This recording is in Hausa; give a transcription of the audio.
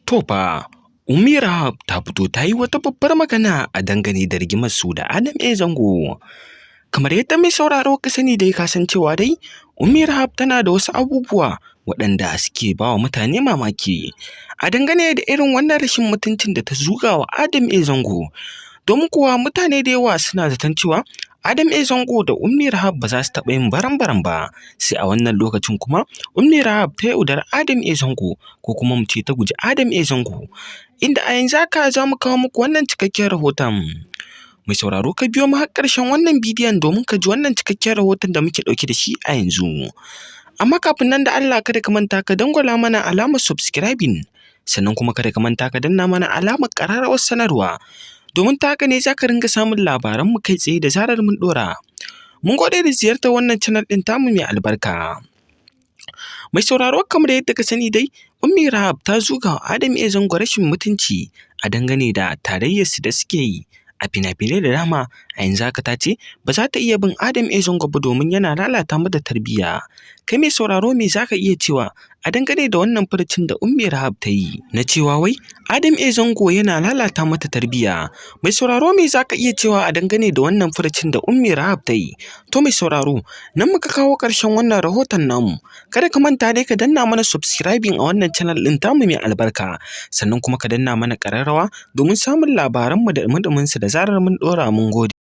To fa, Ummi Rahab ta fito ta yi wata babbar magana a dangane da rigimar su da Adam A. Zango. Kamar yadda mai sauraro ka sani dai ka san cewa dai Ummi Rahab tana da wasu abubuwa waɗanda suke ba wa mutane mamaki a dangane da irin wannan rashin mutuncin da ta zuga wa Adam A. Zango. Domin kuwa mutane da yawa suna zaton cewa Adam A. Zango da Ummi Rahab ba za su taɓa yin baran-baran ba, sai a wannan lokacin kuma Ummi Rahab ta yaudari Adam A. Zango ko kuma mu ce ta guji Adam A. Zango, inda a yanzu haka za mu kawo muku wannan cikakken rahoton. Mai sauraro ka biyo mu har ƙarshen wannan bidiyon domin ka ji wannan cikakken rahoton da muke ɗauke da shi a yanzu. Amma kafin nan da Allah kada ka manta ka dangwala mana alamar subscribing, sannan kuma kada ka manta ka danna mana alamar ƙararrawar sanarwa. Domin ta haka ne za ka ringa samun labaranmu kai tsaye da zarar mun ɗora. Mun gode da ziyartar wannan channel ɗin tamu mai albarka. Mai sauraro kamar yadda ka sani dai, Ummi Rahab ta zuga wa Adam A. Zango rashin mutunci a dangane da tarayyarsu da suke yi a fina-finai da dama. A yanzu haka ta ce ba za ta iya bin Adam A. Zango ba domin yana lalata mata tarbiyya. Kai mai sauraro me za ka iya cewa a dangane da wannan furucin da Ummi Rahab ta yi na cewa wai Adam A. Zango yana lalata mata tarbiyya? Mai sauraro me za ka iya cewa a dangane da wannan furucin da Ummi Rahab ta yi? To mai sauraro, nan muka kawo ƙarshen wannan rahoton namu. Kada ka manta dai ka danna mana subscribing a wannan channel ɗin tamu mai albarka, sannan kuma ka danna mana ƙararrawa domin samun labaranmu da dumudumunsu da zarar mun ɗora. Mun gode.